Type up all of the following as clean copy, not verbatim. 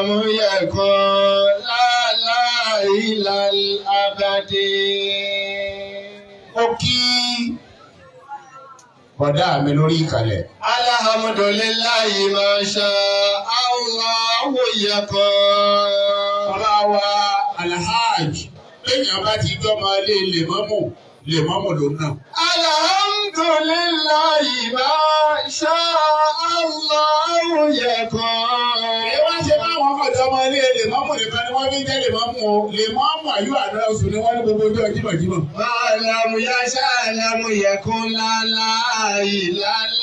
يكن لا إلى الأبد. Ó kí bọ̀dá mi lórí ìkàlẹ̀. Alhamdulillahi ma sha Allahu yakun. Bàbá wa Alhaj èèyàn bá ti gbọ́ máa lé lèmọ́mù ló náà. Alhamdulillahi ma sha Allahu yakun. Ẹ wá ṣe báwọn ọ̀dọ́ máa lé lèmọ́mù nìkan ni wọ́n fi ń jẹ́ lèmọ́mù o. Lèmọ́mù àyù àdá oṣù ni wọ́n ní gbogbo ọjọ́ jímọ̀jímọ̀. Alamu yasha alamu yakun la ilal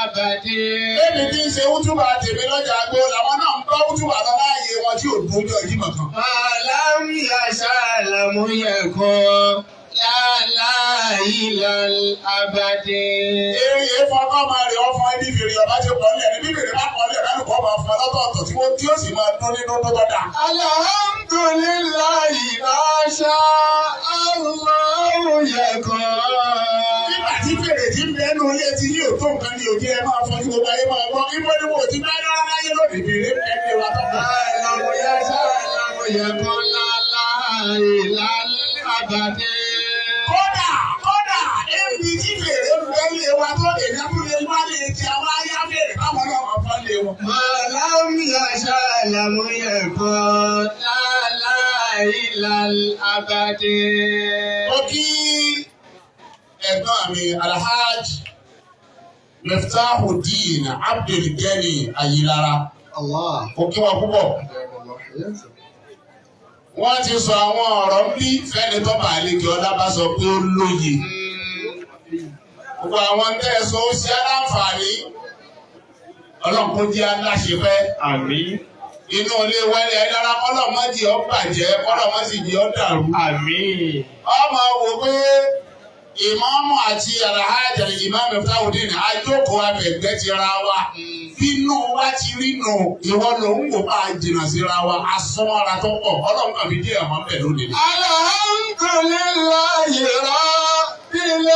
abadi. Èmi tí ń ṣe útúbà tèmi lọ́jà agbó làwọn náà ń gbọ́ útúbà lọ láàyè wọn tí ò dún ọjọ́ jímọ̀ kan. Alamu yasha alamu yakun la ilal abadi. Eré yẹn fọkọ́ máa rí ọ̀fọ̀ ẹbí fèrè ọba tí ó kọ́ lẹ̀ ní bíbèrè bá kọ́ lẹ̀ lálùkọ́ máa fọ lọ́tọ̀ọ̀tọ̀ tí ó sì máa dún nínú tó dá. Alhamdulillahi ma sha Allahu yakun. Nígbà tí fèrè tí ń bẹ́nu ilé ti ní òtó nǹkan ní òjì ẹ máa fọ́ sí gbogbo ayé máa gbọ́. Ibo ni mo ti bá yára láyé lónìí fèrè ẹni wa tọ́ka. Alamu yasha alamu yakun la ilal abadi. Kódà ebi tí fèrè ń bẹ́ lé wa tó èèyàn tó lè wá lè ti àwọn ayé fèrè báwọn náà wọ́n fọ́ lé wọn. Alamu yasha alamu yakun la ilal abadi. Ó kí ẹ̀gbọ́n mi Alhaj Miftahuddin Abdul Gani Ayilara. Allah. Ó kí wọn púpọ̀. Wọ́n ti sọ àwọn ọ̀rọ̀ bí fẹ́ni tó bá àlejò ọlá bá sọ pé ó lóye. Gbogbo àwọn tẹ́ẹ̀sọ́ ó ṣe aláǹfààní. Ọlọ́run kó jẹ́ aláṣepẹ́. Àmín. Inú ilé wẹ́lẹ̀ ẹ dára kọ́lọ́mọ́jì ọ bàjẹ́ kọ́lọ́mọ́sì jẹ́ ọ dàrú. Àmín. Ọmọ wò pé ìmáàmù àti Alhaj Imam Miftahuddin àjókòó abẹ̀gbẹ́ ti ra wa. Bínú wa ti rí nù ìwọ lòun kò bá jìnnà síra wa asọ́mọ́ra tó pọ̀ Ọlọ́run kàn fi dé ẹ̀mọ́ bẹ̀ lónìí. Alhamdulillahi rabbil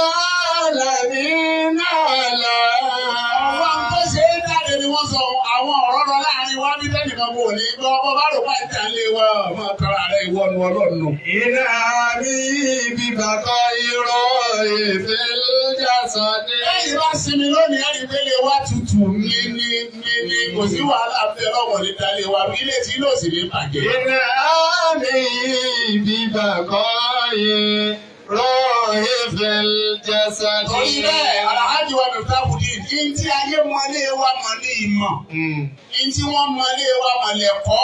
alamin ala. Àwọn tó ṣe é jáde ni wọ́n sọ àwọn ọ̀rọ̀ lọ láàrin wa bí tẹ́nìkan kò ní gbọ́ ọmọ bá rò pa ìjà lé wa máa tọrọ àrẹ ìwọ́nu Ọlọ́run nù. Iná mi bíbàkọ́ irọ́ ìfẹ́ jásọ̀dé. Lẹ́yìn bá sinmi lónìí ẹ̀rí pé lè wá tutù ní kò sí wàhálà fẹ́ lọ́wọ́ ní dalẹ̀ wa bí ilé tí ló sì ní bàjẹ́. Iná mi bíbàkọ́ irọ́ ìfẹ́ jásọ̀dé. Torí bẹ́ẹ̀ Alhaji wa Miftahuddin ní tí ayé mọ́lé wa mọ̀ ní ìmọ̀. Ní tí wọ́n mọ́lé wa mọ̀ lẹ́kọ́.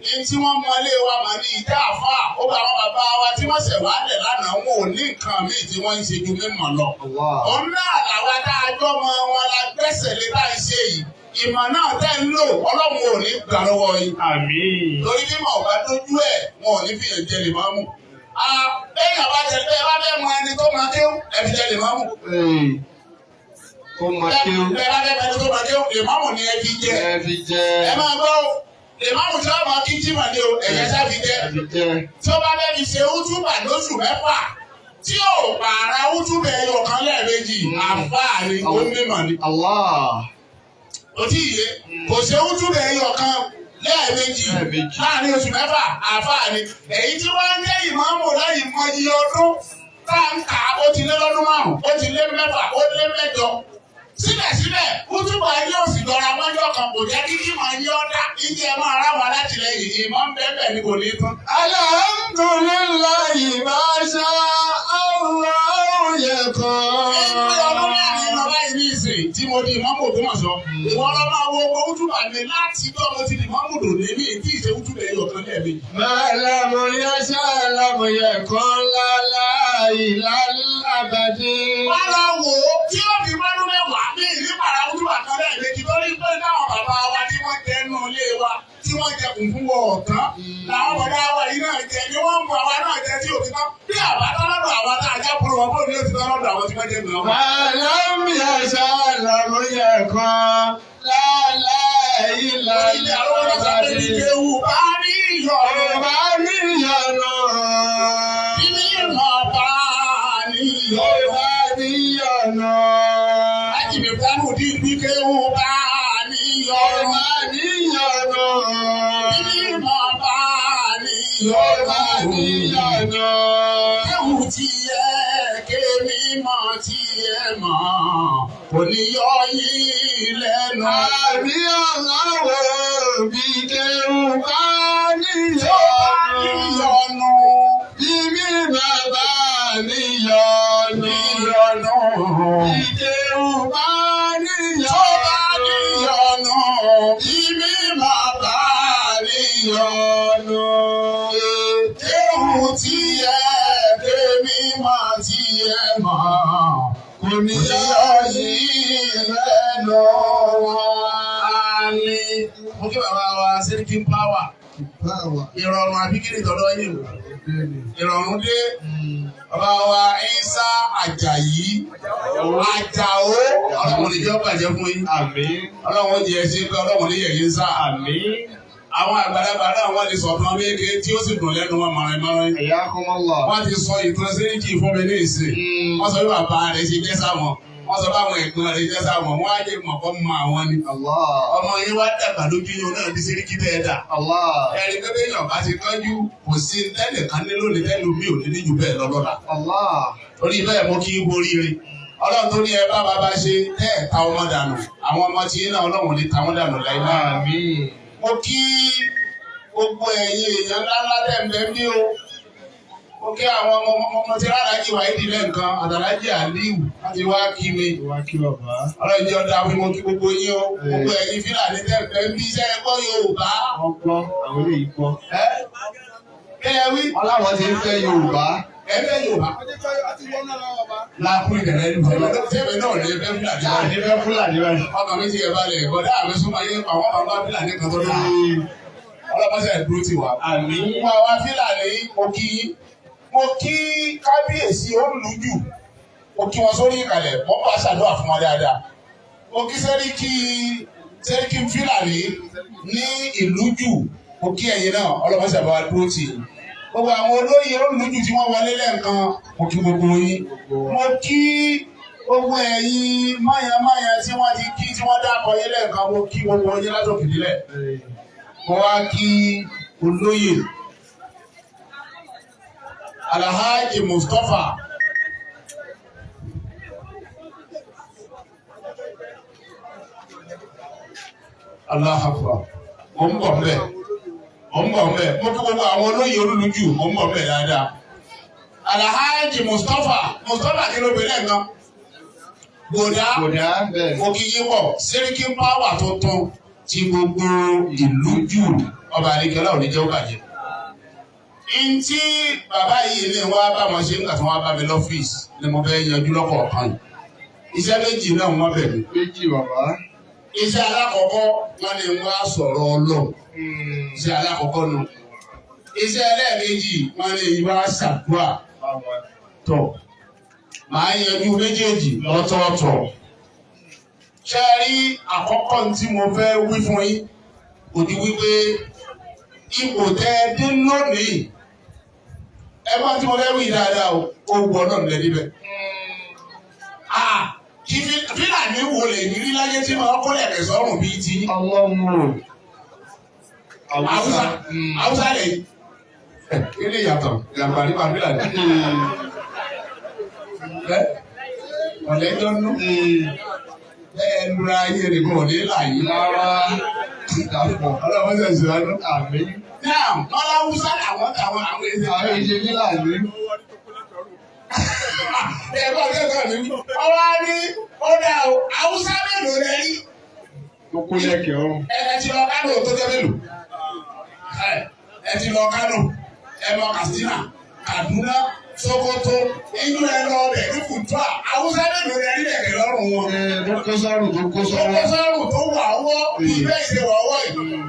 Ní tí wọ́n mọ́lé wa mọ̀ ní ìdá àfà. Ó gba àwọn bàbá wa tí wọ́n ṣẹ̀ wá lẹ̀ lánàá wọn ò ní nǹkan míì tí wọ́n ń ṣe ju mímọ̀ lọ. Òun náà làwa dáadọ́ mọ wọn la gbẹ́sẹ̀ lé báyìí ṣe yìí. Ìmọ̀ náà tẹ́ ń lò Ọlọ́run ò ní gbà lọ́wọ́ yìí. Àmín. Torí mímọ̀ ọ̀gá dójú ẹ̀ wọn ò ní fìyàn jẹ lè máa mú. Bẹ́ẹ̀ni àbá jẹ pé ẹ bá fẹ́ mọ ẹni tó máa kéwù ẹ̀fì jẹ lè máa mú. Ó máa kéwù. Bẹ́ẹ̀ bá fẹ́ mọ ẹni tó máa kéwù lè máa mú ni ẹ fi jẹ. Ẹ fi jẹ. Ẹ máa gbọ́ lè máa mú tí wọ́n máa kí jímọ̀ ni o ẹ̀yẹ sá fi jẹ. Ẹ fi jẹ. Tí ó bá fẹ́ fi ṣe útúbà lóṣù mẹ́fà tí ò pààrà útúbà ẹyọ kan lẹ́ẹ̀mejì àfáà ni ó mímọ̀ ni. Allah. Ó tí ì yé kò ṣe útúbà ẹyọ kan lẹ́ẹ̀mejì láàrin oṣù mẹ́fà àfáà ni. Èyí tí wọ́n ń jẹ́ ìmáàmù lẹ́yìn mọ iye ọdún tá ń kà ó ti lé lọ́dún márùn-ún ó ti lé mẹ́fà ó lé mẹ́jọ. Síbẹ̀síbẹ̀ útúbà ẹyẹ òsì lọ́ra mọ́jọ́ kan kò jẹ́ kíkí máa yí ọ́dá ìdí ẹ máa rá wọn látìlẹ́yìn ìmọ̀ ń bẹ́ẹ̀ ni kò ní tán. Alhamdulillahi ma sha Allahu yakun. Ẹgbẹ́ ọdún mẹ́rin lọ báyìí ní ìsìn tí mo di ìmọ̀mù Ògbómọ̀ṣọ́. Ìwọ́n lọ máa wo owó útúbà mi láti tó mo ti di ìmọ̀mù Dòní ní ìdí ìṣe útúbà ẹyọ kan lẹ́ẹ̀mejì. Malamu yasha alamu yakun la ilal abadi. Wọ́n lọ wò ó tí ó fi mọ́dún mẹ́wàá ní ìlú pàrọ̀ útúbà kan lẹ́ẹ̀mejì torí pé táwọn bàbá wa tí wọ́n jẹ́ nù ilé wa tí wọ́n jẹ kùnkùn wọ ọ̀tán. Làwọn bọ̀dá wa yìí náà jẹ ni wọ́n ń bu àwa náà jẹ tí òkè tán. Bí àbátọ́ lọ́dọ̀ àwa tá a já kúrò wọn bó ní òtítọ́ lọ́dọ̀ àwọn tí wọ́n jẹ nù. Malamu yasha alamu yakun la ilal abadi. Ewu bá ní iyọ̀. Ọba níyànà. Bíbí ìmọ̀ bá ní iyọ̀. Ọba níyànà. Láti Miftahuddin bí kéwù bá ní iyọ̀. Ọba níyànà. Bíbí Ọba níyànà. Kéwù tí ẹ kémi mọ̀ tí ẹ mọ̀ kò ní yọ yín lẹ́nu. Àbí ọ̀làwọ̀ bí kéwù bá níyọnu. Ibi bàbá níyọnu. Bí kéwù bá níyọnu. Ibi bàbá níyọnu. Kéwù tí ẹ kémi mọ̀ tí ẹ mọ̀ kò ní yọ yín lẹ́nu. Àmín. Mo kí bàbá wa Sẹ́ríkí Páwà. Ìrọ̀rùn àbíkiri tọ̀dọ̀ yìí. Ìrọ̀rùn dé. Bàbá wa Ìsá Àjàyí. Àjàó. Ọlọ́run ní jẹ́ ó bàjẹ́ fún yín. Àmín. Ọlọ́run jẹ́ ẹsẹ̀ pé ọlọ́run ní yẹ̀yẹ́ sá. Àmín. Àwọn àgbàlagbà náà wọ́n ti sọ̀tàn méje tí ó sì dùn lẹ́nu wọn mọ̀rìnmọ́rin. Hayyakumullah. Wọ́n ti sọ ìtàn Sẹ́ríkì fún mi ní ìsìn. Wọ́n sọ bí bàbá rẹ̀ ṣe jẹ́ sáwọn. Wọ́n sọ báwọn ẹ̀gbọ́n rẹ̀ jẹ́ sáwọn. Wọ́n á jẹ́ mọ̀kọ́ mọ àwọn ni. Ọmọ yín wá dàgbà lójú yín náà ní Sẹ́ríkì tẹ́ dà. Ẹ̀rí pé bẹ́ẹ̀ bá ti tọ́jú kò sí tẹ́lẹ̀ kan ní lónìí tẹ́lẹ̀ mi ò ní ní jù bẹ́ẹ̀ lọ́lọ́la. Torí bẹ́ẹ̀ mo kí í boríire. Ọlọ́run tó ní ẹ bá bàbá ṣe tẹ́ ẹ̀ ta ọmọ dànù. Àwọn ọmọ tí yín náà Ọlọ́run ní ta wọ́n dànù láíláí. Àmín. Mo kí gbogbo ẹ̀yin èèyàn ńláńlá dẹ̀ ń bẹ bí o. Mo kí àwọn ọmọ tí Aláàjì Wáídì lẹ́ǹkan Àdàlájì Àlíù láti wá kí mi. Wá kí bàbá. Ọlọ́run jẹ́ ọ̀dà wí mo kí gbogbo yín o. Gbogbo ẹ̀yin Fúlàní tẹ̀ ń bẹ bí iṣẹ́ ẹ̀kọ́ Yorùbá. Wọ́n gbọ́, àwọn eléyìí gbọ́. Kí ẹ wí. Wọ́n láwọn ti ń fẹ́ Yorùbá. Ẹ fẹ́ Yorùbá. Láàpùn ìdẹ̀rẹ́ ní bọ̀dọ̀. Tẹ́mi náà ní ẹgbẹ́ Fúlàní Ní báyìí. fẹ́ Fúlàní báyìí. Ọkàn mi ti yẹ balẹ̀. Bọ̀dá àmì súnmọ́ yé àwọn bàbá Fúlàní kan tó dáa. Ọlọ́pàá dúró ti wà. Àmín. Mo àwa Fúlàní mo kí kábíyèsí olùlújù. Mo kí wọn sórí ìkàlẹ̀. Mo bá ṣàdúrà fún wọn dáadáa. Mo kí Sẹ́ríkì Fúlàní ní Ìlújù. Mo kí ẹ̀yin náà ọlọ́pàá ṣàbáwá dúró tì í. Gbogbo àwọn olóyè olùlújù tí wọ́n wọlé lẹ́ẹ̀kan. Mo kí gbogbo yín. Mo kí gbogbo ẹ̀yin máyàmáyà tí wọ́n ti kí tí wọ́n dákọ̀ yín lẹ́ẹ̀kan. Mo kí gbogbo yín látòkè délẹ̀. Mo wá kí olóyè Alhaji Mustapha Allahu Akbar. Mo ń bọ̀ mbẹ̀. Mo kí gbogbo àwọn olóyè olùlújù mo ń bọ̀ mbẹ̀ dáadáa. Alhaji Mustapha kí ló bẹ̀rẹ̀ nǹkan? Bòdá bẹ́ẹ̀. Mo kí yín bọ̀ Sẹ́ríkì Páwà tuntun ti gbogbo Ìlújù ọba àdìgẹ́lá ò ní jẹ́ ó bàjẹ́. Ntí bàbá yìí ní wá bá wọn ṣe nígbà tí wọ́n bá mi lọ́fíìsì ni mo fẹ́ yanjú lọ́kọ̀ọ̀kan yìí. Iṣẹ́ méjì náà wọ́n bẹ̀ mí. Méjì bàbá. Iṣẹ́ alákọ̀ọ́kọ́ wọ́n ní wá sọ̀rọ̀ Ọlọ́run. Iṣẹ́ alákọ̀ọ́kọ́ nù. Iṣẹ́ ẹlẹ́ẹ̀kejì wọ́n ní wá ṣàdúrà. Tọ̀ màá yanjú méjèèjì lọ́tọ̀ọ̀tọ̀. Ṣé ẹ rí àkọ́kọ́ tí mo fẹ́ wí fún yín? Kò ní wípé ipò tẹ́ ẹ dé lónìí. Ẹ bá tí mo fẹ́ wí dáadáa o, ó wọ náà lẹ́ níbẹ̀. Kí Fúlàní wo lè ní rí láyé tí máa kọ́ ẹ̀kẹ́ sọ́rùn bíi ti. Ọlọ́run. Haúsá lè kí ni ìyàtọ̀ ìyàtọ̀ nípa Fúlàní. Ọ̀lẹ́jọ́ nú. Bẹ́ẹ̀ lura ayé rẹ̀ kò ní láyé. Ọlọ́run ṣe ṣe wá lọ. Àmín. Náà wọ́n láwùsá àwọn àwọn èdè. Àwọn èdè Fúlàní. Ẹ bá kẹ́kọ̀ọ́ mi. Ọwọ́ á ní ó dà o, Haúsá mélòó rẹ rí? Tó kó lẹ́kẹ̀ẹ́ ọ̀run. Ẹ ti lọ Kánò tó jẹ́ mélòó? Ẹ ti lọ Kánò, ẹ lọ Katsina, Kaduna, Sokoto, inú ẹ lọ bẹ̀ ní Kùtùà. Haúsá mélòó rẹ rí lẹ̀kẹ̀ lọ́rùn wọn? Tó kó sọ́rùn tó kó sọ́rùn. Tó kó sọ́rùn tó wà ọwọ́ ìbẹ́ ìṣe wà ọwọ́ yìí.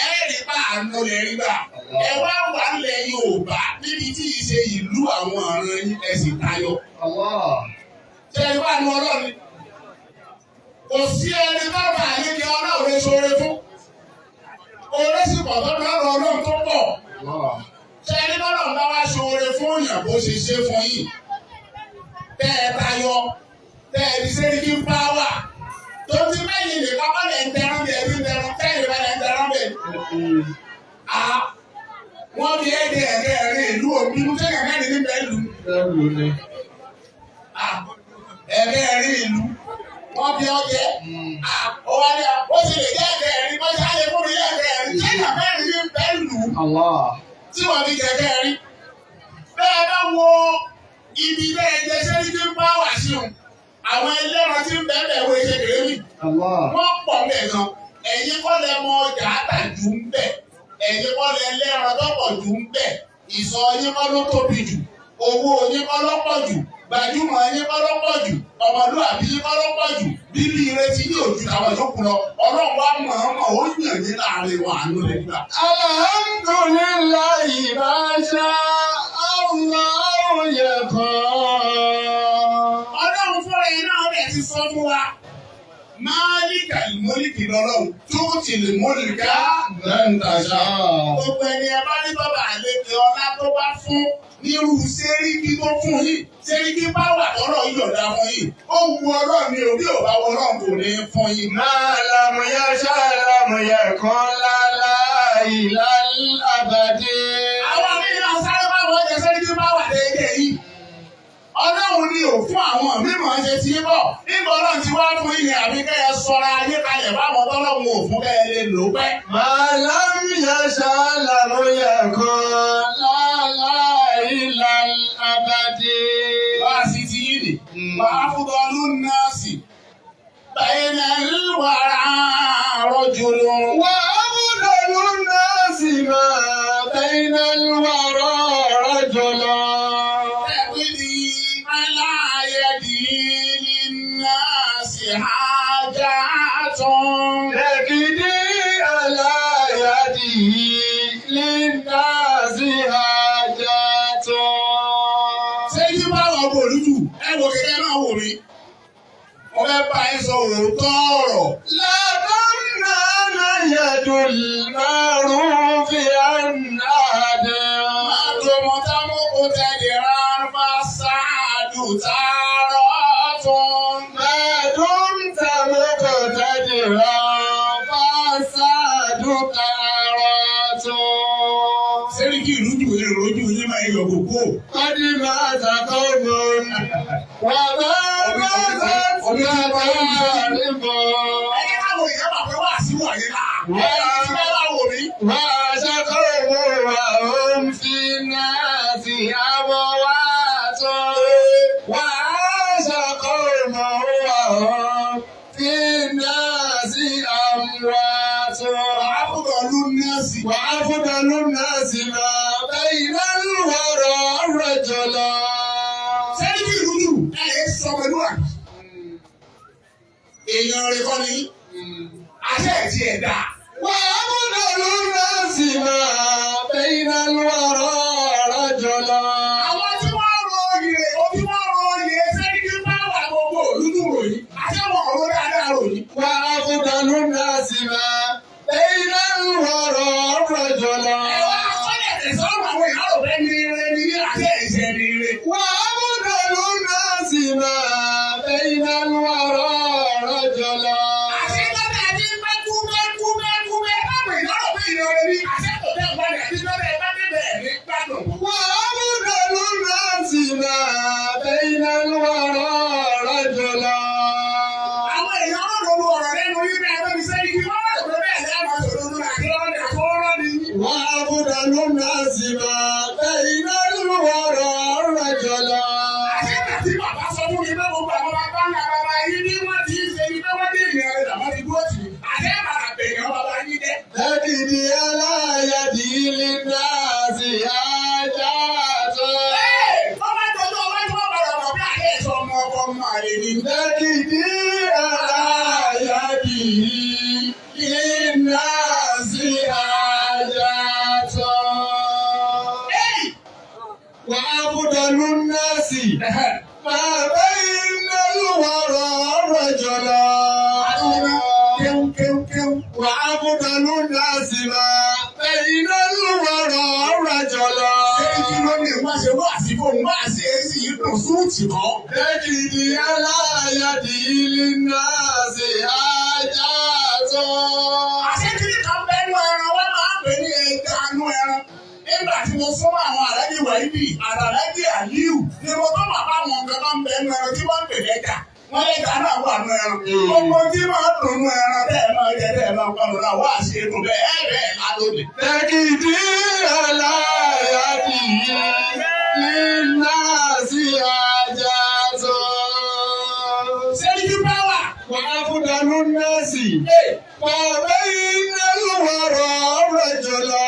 Ẹ rí pa àánú lè rí gbà. Ẹ wá wà lẹ̀ Yorùbá níbi tí ì ṣe ìlú àwọn ọ̀ràn yín ẹ sì tayọ. Ṣé ẹ bá nu Ọlọ́run? Kò sí ẹni bá bá ayé ni Ọlọ́run lè ṣoore fún. Oore sì pọ̀ tó lọ́rọ̀ Ọlọ́run tó pọ̀. Ṣé ẹni bá lọ́run bá wá ṣoore fún yàn bó ṣe ṣe fún yìí? Tẹ́ ẹ tayọ, tẹ́ ẹ di Sẹ́ríkì Páwà. Tó ti mẹ́yìn lè kọ́kọ́ lẹ̀ ń tẹran bí ẹbí ń tẹran, tẹ́yìn bá lẹ̀ ń tẹran bẹ̀. Wọ́n fi ẹ̀jẹ̀ ẹ̀kẹ́rin ìlú òbínú tẹ́lẹ̀ mẹ́rin ní bẹ́ẹ̀lú. Bẹ́ẹ̀lú ni. Ẹ̀kẹ́rin ìlú. Wọ́n fi ọjẹ́. Ọwọ́dẹ ó sì lè jẹ́ ẹ̀kẹ́rin bó ṣe á lè fún mi ẹ̀kẹ́rin tẹ́lẹ̀ mẹ́rin ní bẹ́ẹ̀lú. Allah. Tí wọ́n fi kẹ̀kẹ́rin. Bẹ́ẹ̀ bá wo ibi bẹ́ẹ̀ jẹ́ sẹ́ni tí ń bá wà sí òun. Àwọn ẹlẹ́ran tí ń bẹ́ẹ̀ wo ṣe kéré mi. Allah. Wọ́n pọ̀ mẹ́ gan. Ẹ̀yin kọ́ lẹ mọ ọjà àtàjù ń bẹ̀. Ẹ̀yin kọ́ lẹ lẹ́ran tọ́pọ̀ jù ń bẹ̀. Ìsọ̀ yín kọ́ ló tóbi jù. Owó yín kọ́ lọ́pọ̀ jù. Gbajúmọ̀ yín kọ́ lọ́pọ̀ jù. Ọmọlúwàbí yín kọ́ lọ́pọ̀ jù. Bíbí ìrètí ní òjò àwọn ìjókòó lọ. Ọlọ́run wá mọ̀ ọ́n ó yàn ní láàrin wa àánú rẹ̀ nígbà. Alhamdulillahi ma sha Allah yakun. Ọlọ́run fúnra ẹ̀ náà rẹ̀ ti sọ fún wa. Máàlíkà ìmọ̀lìkì lọ́lọ́run tó ti lè mọ̀lìkà Lẹ́ntàṣá. gbogbo ẹni ẹ bá ní bàbá àlejò ọlá tó bá fún nírú sẹ́ríkì tó fún yìí sẹ́ríkì bá wà tọ́rọ̀ yọ̀dá fún yìí ó wu ọlọ́run ní òbí ò bá wọ ọlọ́run kò ní fún yìí. Máa lámúyá ṣáàlámúyá kan láláì lálábàdé. Àwọn mìíràn sáré bá wọ́n jẹ sẹ́ríkì bá wà déédéé yìí. Ọlọ́run ni ò fún àwọn mímọ̀ ṣe ti bọ̀ nígbà ọlọ́run ti wá fún yìí àbí kẹ́yẹ sọra ayé kalẹ̀ báwọn tọ́lọ́run ò fún kẹ́yẹ lè lò pẹ́. Máa lámúyá ṣáàlámúyá kan láláì lálábàdé. Wá sí ti yìí ni wàá fúdọ̀ lúnàásì bẹ́ẹ̀ náà wàrà rọ́jòló. وأفضل الناس ما بين الورى رجلا تقضي على يدي للناس حاجات. تجدي على يده للناس حاجات. Ṣéyí bá wà bò lójú, ẹ wò kékeré náà wò mí. Mo fẹ́ bá yín sọ òótọ́ ọ̀rọ̀. لا تمنعن يد المعروف عن أحد. Àtòmọ̀tàmọ́ kò tẹ̀lé ránfà sáàdù tààrọ̀ tún. ما دمت مقتدرا فسادك عورات. Sẹ́ríkì ìrújú ìròjú yín máa yọ gbogbo. قد مات قوم وما ماتت ظالم. Ẹni káwọn èèyàn máa fẹ́ wá sí wọ̀nyí náà. Ẹni tí wọ́n bá wò mí. وعاش قوم وهم في الناس أموات. وعاش قوم وهم في الناس أموات. Àbúrò nọ́ọ̀sì. وأفضل الناس ما بين الورى رجلا. Sẹ́ríkì ìrújú ẹ̀ sọ pẹ̀lú àgbà. Èèyàn rẹ̀ kọ́ ni. Àṣẹ ẹ̀tì ẹ̀dá. وأفضل الناس ما بين الورى رجلا. Àwọn tí wọ́n ro oyè, òbí wọ́n ro oyè sẹ́ríkì bá wà gbogbo olúdú ròyìn. Àṣẹwọ̀n ọ̀rọ̀ dáadáa ròyìn. وأفضل الناس ما بين الورى رجلا. Ẹ̀wọ̀n akọ́lẹ̀ tẹ̀sán àwọn èèyàn rò bẹ́ẹ̀ ní ire ní àṣẹ ìṣẹ́ ní ire. وأفضل الناس ما بين الورى رجلا. Àṣẹ lọ́dẹ̀ àti pẹ́kúpẹ́kúpẹ́kúpẹ́ káwọn èèyàn rò bẹ́ẹ̀ ní ire ní àṣẹ tó tẹ̀ gbọ́dẹ̀ àti lọ́dẹ̀ bá débẹ̀ ní gbádùn. وأفضل الناس ما بين الورى رجلا. Àwọn èèyàn rò lóru ọ̀rọ̀ lẹ́nu nígbà ẹgbẹ́ mi sẹ́yìn kí wọ́n rò pé bẹ́ẹ̀ lẹ́ẹ̀ máa sọ̀rọ̀ lórí àti lọ́dẹ̀ àtọwọ́rọ́ ni. وأفضل الناس ما بين الورى رجلا. Àṣẹ àti bàbá sọ fún mi pé gbogbo àwọn bàbá ńlá bàbá yìí ní wọ́n ti ń ṣe ni pé wọ́n dé ìrìn àrẹ làwọn ti dúró tì. Àṣẹ bàbá bèèyàn bàbá yín jẹ́. تجدي على يده للناس حاجات. Ọmọ ìtọ́jú ọmọ tí wọ́n bọ̀rọ̀ mọ̀ bí àlẹ́ ẹ̀ṣọ́ ọmọ ọkọ ọmọ àlè ni. تجدي على يده للناس حاجات. وأفضل الناس ما بين الورى رجلا. وأفضل الناس ما بين الورى رجلا. Kí ló ní wọ́n ṣe wá sí fóun wá sí èsì yìí dùn súùtì kan? تجري على يده للناس حاجات. Àṣẹ kìíní kan bẹ́nu ẹran wọ́n máa ń pè ní ẹja anú ẹran. Nígbà mo fún àwọn àrẹ́bí wẹ̀ẹ́bì àtàlẹ́bí àlíù ni mo tó mọ̀ bá wọn kankan bẹ́ẹ̀ nù ẹran tí wọ́n ń pè lẹ́jà. Wọ́n lẹ́jà náà wà nù ẹran. Gbogbo tí máa dùn nù ẹran bẹ́ẹ̀ máa jẹ bẹ́ẹ̀ máa pọnù náà wá sí inú bẹ́ẹ̀ bẹ́ẹ̀ ládòdì. Tẹ̀kìdí aláyàdì iná sí ajá tó. Sẹ́yìn báwà. Wà á fúdánú nọ́ọ̀sì. Bàbá iná lùwàrọ̀ ọ̀rọ̀ jọlọ.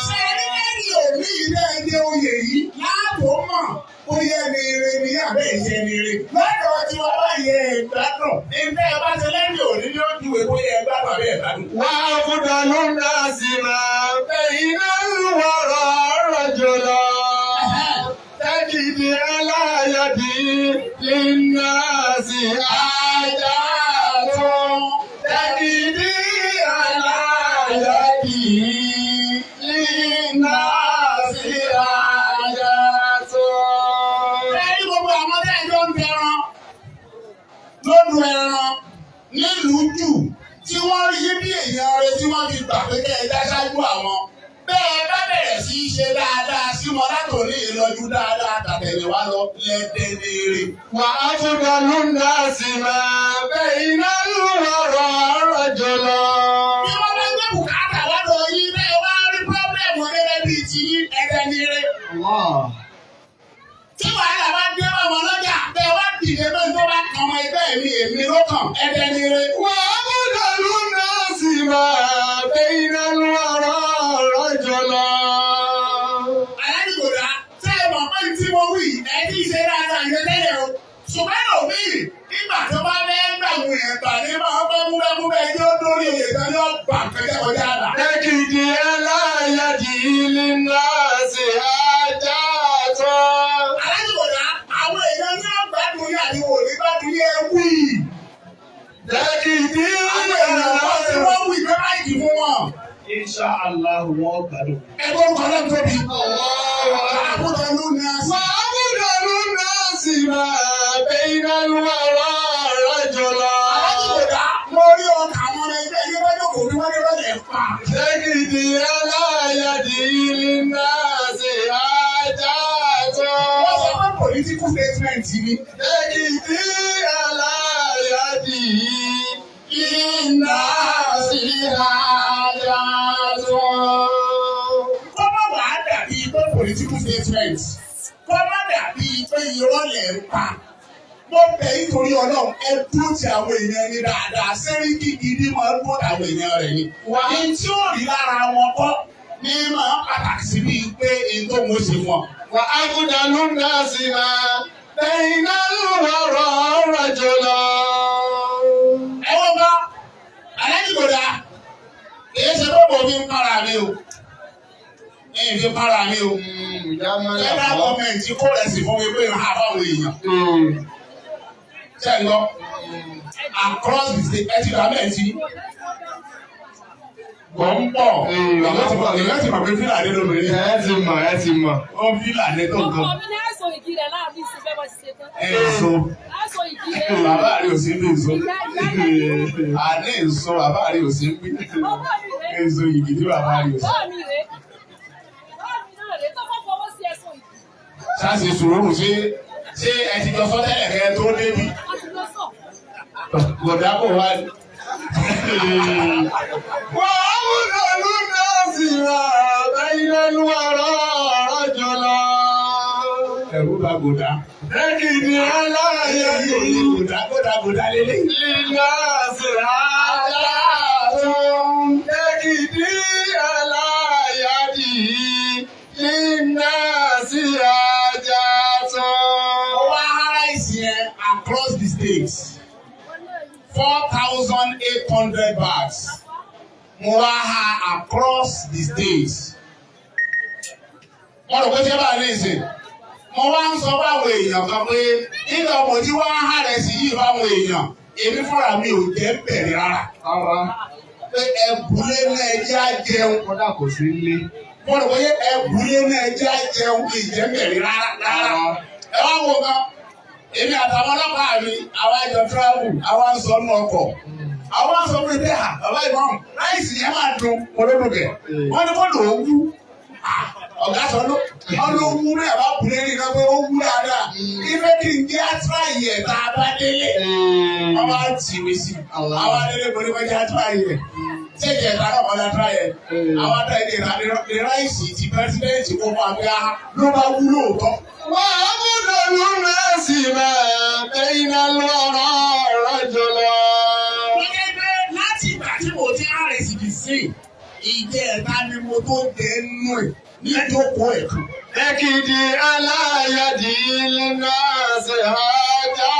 Sẹ́yìn lẹ́yìn òní ilé ẹni oyè yìí láàbò mọ̀ bóyá ẹni ire ni àbẹ́ ìṣe ni ire. Lọ́dọ̀ tí wọ́n bá yẹ ìgbádùn. Ìfẹ́ ẹ bá ti lẹ́yìn òní ni ó juwèé bóyá ẹ gbádùn àbẹ́ ìgbádùn. Wà á fúdánú nọ́ọ̀sì máa bẹ iná lùwàrọ̀ ọ̀rọ̀ jọlọ. Tẹ̀kìdí aláyàdì iná sí ajá tó. Tẹ̀kìdí aláyàdì iná sí ajá tó. Lẹ́yìn gbogbo àwọn tẹ́ ẹjọ́ ń tẹran lónú ẹran nílùú jù tí wọ́n rí bí èèyàn rẹ̀ tí wọ́n fi gbà pé kẹ́ ẹ dá ṣáájú àwọn. Bẹ́ẹ̀ bá bẹ̀rẹ̀ sí í ṣe dáadáa sí wọn látòrí ìlọ́jú dáadáa tàtẹ̀lẹ́wá lọ lẹ́dẹ̀ẹ́rẹ́. Wà á fúdánú nọ́ọ̀sì máa bẹ iná lùwàrọ̀ ọ̀rọ̀ jọlọ. Bí wọ́n bá gbé bùkátà lọ́dọ̀ yín bẹ́ẹ̀ wá rí pírọ́blẹ̀mù gẹ́gẹ́ bíi ti yín ẹ̀dẹ̀ẹ́rẹ́. Tí wàhálà bá dé bá wọn lọ́jà bẹ́ẹ̀ wá dìde bẹ́ẹ̀ tó bá kàn ọmọ ẹgbẹ́ mi èmi ló kàn ẹ̀dẹ̀ẹ́rẹ́. Wà á fúdánú nọ́ọ̀sì máa bẹ iná lùwàrọ̀ ọ̀rọ̀ jọlọ. Aládìgbòdà ṣé ẹ mọ̀ pé tí mo wí ẹ ti ṣe dáadáa yẹn tẹ́lẹ̀ o. Ṣùgbọ́n òbí nígbà tó bá fẹ́ gbàgbọ́ yẹn gbà ní máa bá múbẹ́múbẹ́ yóò dórí òye kan ní ọgbà kẹjẹ kọjá àlà. Tẹ̀kìdí aláyàdì iná sí ajá tó. Aládìgbòdà àwọn èèyàn ní ọgbàdùn yìí àti wò ní gbàdùn yẹn wí. Tẹ̀kìdí Àwọn èèyàn kan tí wọ́n wí pé máìkì fún wọn. Insha Allah wọn gbádùn. Ẹgbẹ́ orúkọ náà tóbi. Àbúrò ló ní àṣà. Wà á fúdánú nọ́ọ̀sì máa bẹ iná lùwàrọ̀ ọ̀rọ̀ jọlọ. Aládìgbòdà mo rí ọkà àwọn ọmọ ẹgbẹ́ yẹn bá jókòó bí wọ́n ní lọ́lẹ̀ pa. Tẹ̀kìdí aláyàdì iná sí ajá tó. Wọ́n sọ pé political statement ni. Tẹ̀kìdí aláyàdì iná sí ajá tó. Kọ́mọ̀ wà á dàbí pé political statement. Kọ́mọ̀ dàbí pé irọ́ lẹ̀ ń pa. Mo bẹ̀ nítorí Ọlọ́run ẹ dúró ti àwọn èèyàn ní dáadáa. Sẹ́ríkì gidi máa ń dúró àwọn èèyàn rẹ̀ ni. Ní tí ó rí lára wọn kọ́ ní máa pàtàkì sí bíi pé èyí tó mo ṣe wọn. Wà á fúdánú nọ́ọ̀sì máa bẹ iná lùwàrọ̀ ọ̀rọ̀ jọlọ. Ẹ wọ́n bá Aládìgbòdà èyí ṣe tó bọ̀ mi ń para mi o. Ẹ̀yìn fi para mi o. Federal government kó rẹ̀ sí fún mi pé ń ha fáwọn èèyàn. Ṣé ń lọ? Across the state ẹ ti rà bẹ́ẹ̀ sí. Wọ́n ń pọ̀. Ìyá ti mọ̀ pé fílà dé lóbìnrin. Ẹ ti mọ̀. Ó ń fílà dé tó nǹkan. Ọmọ mi ní àìsàn ìdí rẹ̀ láàbí ìsìnkú bá ti ṣe tán. Èso. Àìsàn ìdí rẹ̀. Bàbá rẹ̀ ò sí ní èso. Àní èso bàbá rẹ̀ ò sí ń pín. Ọmọ mi rẹ̀. Èso yìí tí bàbá rẹ̀ ò sí. Bọ́ọ̀ mi rẹ̀. Bọ́ọ̀ mi náà rẹ̀ tó kọ́ fọwọ́ sí ẹ̀sùn ìdí. Ṣáàṣì sùúrù ṣé ẹ ti jọ sọ́tẹ́lẹ̀ kẹ́ tó débi? A ti lọ sọ. Gọ̀dá kò wá ní. Wà á fúdánú nọ́ọ̀sì máa bẹ iná lùwàrọ̀ ọ̀rọ̀ jọlọ. Ẹ̀rú bá gòdá. Tẹ̀kìdí aláyàdì Gòdá lélẹ̀. iná sí ajá tó. Tẹ̀kìdí aláyàdì iná sí ajá tó. Ó wá hárá ìsìn yẹn across the states. 4,800 bags. Mo wá ha across the states. Wọ́n rò pé ṣé bá ní ìsìn. Mo wá ń sọ báwọn èèyàn kan pé nígbà ọmọ tí wọ́n á hà rẹ̀ sí yìí báwọn èèyàn. Èmi fúnra mi ò jẹ́ bẹ̀rẹ̀ rárá. Pé ẹ̀bùlé náà ẹjẹ́ á jẹun. Kódà kò sí ilé. Mo rò pé ẹ̀bùlé náà ẹjẹ́ á jẹun kì í jẹ́ bẹ̀rẹ̀ rárá. Ẹ wá wo kan. Èmi àtàwọn ọlọ́pàá mi, àwa jọ travel, àwa ń sọ nù ọkọ̀. Àwa ń sọ pé bí bàbá ìbọn, ráìsì yẹn máa dùn olódùkẹ̀. Wọ́n ní kó lò ó wú. ọ̀gá sọ ló wú náà bá bu lẹ́yìn náà pé ó wú dáadáa ife kí n jẹ́ àtúráyì ẹ̀ tá a bá délé wọ́n bá tì mí sí àwọn adélé mo ní wọ́n jẹ́ àtúráyì ẹ̀ ṣéèjì ẹ̀ta náà wọ́n àtúráyì ẹ̀ àwọn àtúráyì ẹ̀ ráìsì ti pẹ́sidẹ́ǹtì kó máa bí a ló bá wú lóòótọ́. wọ́n á mú lọ́lú mẹ́sì máa bẹ́yìn lọ́rọ̀ rọ́jòlọ́. wọ́n jẹ́ pé láti ìgbà tí mo ti rárẹ̀ sí ti sìn ìjẹ́ ẹ̀ta ni mo tó dé nù ẹ̀ ní ìjókòó ẹ̀ kan. Ekidi aláyàdì náà ṣe hájà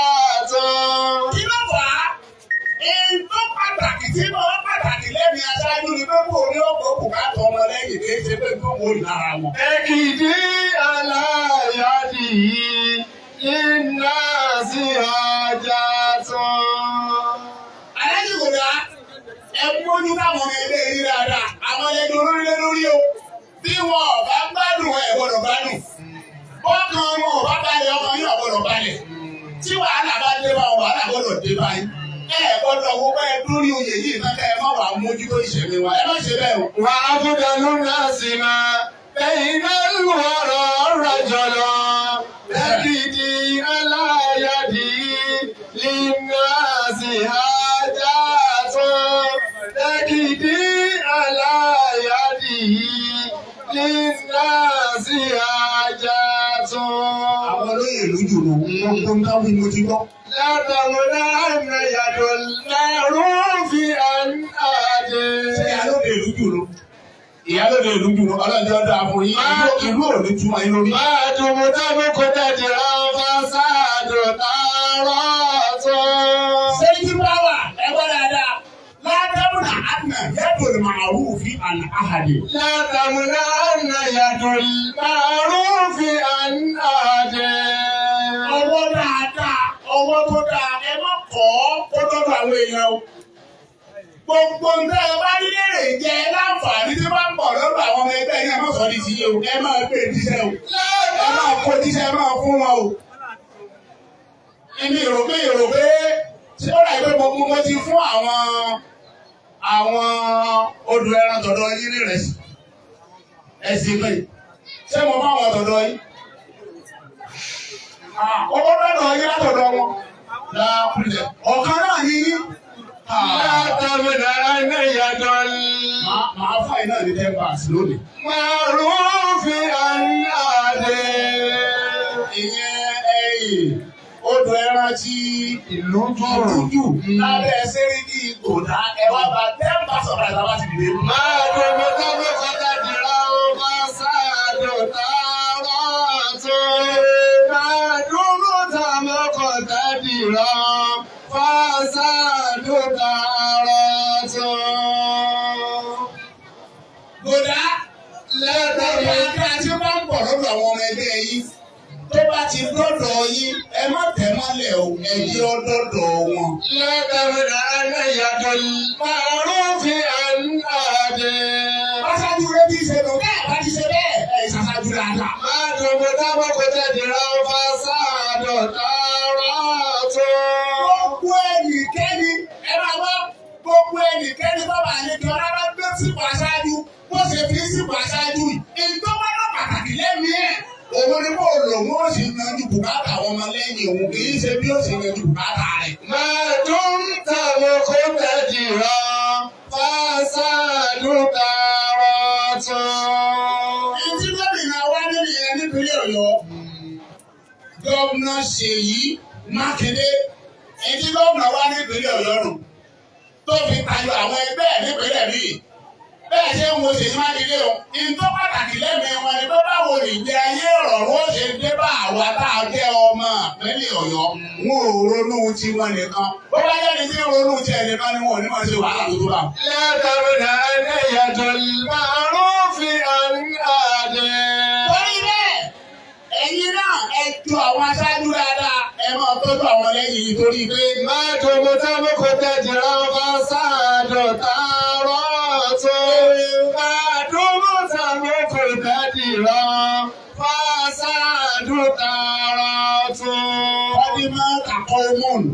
tán. Kí ló fà á? Èyí tó pàtàkì tí mo wá pàtàkì lẹ́nu aṣáájú ni pé kò ní ọ̀pọ̀ bùkátà ọmọ lẹ́yìn kì í ṣe pé tó wò lára wọn. Ekidi aláyàdì náà ṣe hájà tán. Aláàjì kò dá ẹ mójú káwọn ọmọ ẹgbẹ́ yìí dáadáa. Àwọn ẹgbẹ́ olórílẹ̀ lórí o. Bí wọn ò bá gbádùn ẹ̀ gbọ́dọ̀ gbádùn. Ọkàn ọmọ ò bá balẹ̀ ọmọ yóò gbọ́dọ̀ balẹ̀. Tí wàhálà bá dé bá wàhálà gbọ́dọ̀ dé báyìí. Ẹ gbọ́dọ̀ wo bá ẹ lórí oyè yìí náà ẹ má wàá mójútó ìṣẹ̀lẹ̀ wa. Ẹ má ṣe bẹ́ẹ̀ o. Wà á búdà lónà sí máa bẹ́yìn náà lọ́rọ̀ rọ́jòlọ́. Ekidi aláyàdì náà ṣe hájà tán. Ekidi aláyàdì Línáàsì àjàtún. Àwọn olóyè lójú ló ń tó ń káwé mo ti gbọ́. Látàwọn láàmì yàtọ̀ lẹ́rún fi àdé. Ṣé ìyálóde lójú ló? Ìyálóde lójú ló ọlọ́jọ́ dáa fún yín. Ìlú ò ní túmọ̀ yín lórí. Máa dùnmù tábí kò tẹ̀dí ọba sáàdù tààrọ̀ tó. Sẹ́yìn báwà ẹgbẹ́ dáadáa. Látàmúnà àná yàtọ̀ màrú fi àná àhàdè. Látàwọn láàmì yàtọ̀ lẹ́rún fi àdé. Ọwọ́ dáadáa, ọwọ́ tó dáa, ẹ má kọ́ kó tọ́jú àwọn èèyàn o. Gbogbo nǹkan ẹ bá nílé rè jẹ láǹfààní tí wọ́n ń bọ̀ lọ́dọ̀ àwọn ọmọ ẹgbẹ́ yẹn má sọ ní ti yé o. Ẹ máa gbé jíṣẹ́ o. Ẹ máa kó jíṣẹ́ ẹ máa fún wọn o. Èmi èrò pé ṣé ó rà pé mo ti fún àwọn odò ẹran tọ̀dọ̀ yín ní ìrẹsì. Ẹ̀sìn pé ṣé mo bá wọn tọ̀dọ̀ yín? Ọkọ̀ lọ́dọ̀ yín látọ̀dọ̀ wọn. Láàpùlẹ̀. Ọ̀kan náà ní yín. Látàwọn láàmì yàtọ̀ Màá fà iná ní 10 bars lónìí. márùn-ún fi àdé. Ìyẹn ẹ̀yìn odò ẹran tí Ìlú ìlújù lábẹ́ sẹ́ríkì tòdá ẹwà bá 10 bars ọ̀rọ̀ àtàwà ti dìde. máa dùnmù tábí kò tẹ̀dí ọba sáàdù tààrọ̀ tó. Máa dùnmù tábí kò tẹ̀dí ọba sáàdù tààrọ̀ tó. Gòdá Lẹ́tàwọn ẹ̀ka tí ó bá ń bọ̀ lọ́dọ̀ àwọn ọmọ ẹgbẹ́ yín tó bá ti dọ́dọ̀ yín ẹ má tẹ̀ mọ́lẹ̀ o ẹ yí ọ dọ́dọ̀ wọn. látàwọn láàmì yàtọ̀ márùn-ún fi àdé. Aṣáájú rẹ̀ ti ṣe lò bẹ́ẹ̀ bá ti ṣe bẹ́ẹ̀ ẹ̀ ṣàṣájú dáadáa. Máa dùnmù tábí kò tẹ̀dí ọba sáàdù tààrọ̀ tó. Gbogbo ẹnikẹ́ni ẹ máa wá gbogbo ẹnikẹ́ni bábà ní kí ọlá bá gbé sípò aṣáájú bó ṣe fi sípò aṣáájú yìí. Ìtọ́ bá dọ̀ pàtàkì lẹ́mìí ẹ̀. Òun ni kò lò wọ́n sì yanjú bùkátà àwọn ọmọ lẹ́yìn òun kì í ṣe bí ó ṣe yanjú bùkátà rẹ̀. Máa dùn tábí kò tẹ̀dí ọba sáàdù tààrọ̀ tó. Ìtí gómìnà wá nínú ìyẹn nípínlẹ̀ Ọ̀yọ́. Gómìnà Ṣèyí Mákindé. Ìtí gómìnà wá nípínlẹ̀ Ọ̀yọ́ nù. Tó fi tayọ àwọn ẹgbẹ́ ẹ̀ nípínlẹ̀ míì. Bẹ́ẹ̀ ṣe ń wo Ṣèyí Mákindé o. Ìtọ́ pàtàkì lẹ́mìí wọn ni pé báwo ni ìgbé ayé ìrọ̀rùn ó ṣe dé bá àwa tá a jẹ́ ọmọ ìpínlẹ̀ Ọ̀yọ́. Wọn ò ronú tiwọn nìkan. Bó bá jẹ́ ni tí ń ronú tiẹ̀ nìkan ni wọn ò ní máa ṣe wàhálà tó tó bá. látàwọn láàmì yàtọ̀ márùn-ún fi àdé. Torí bẹ́ẹ̀, ẹ̀yin náà ẹ ju àwọn aṣáájú dáadáa. Ẹ máa tọ́jú àwọn lẹ́yìn yìí torí pé Máa dùnmù tábí kò tẹ̀dí ọba sáàdù tààrọ̀ tó. Máa dùnmù tábí kò tẹ̀dí ọba sáàdù tààrọ̀ tó. ọdún máa kàkọ́ mọ́ọ̀nù.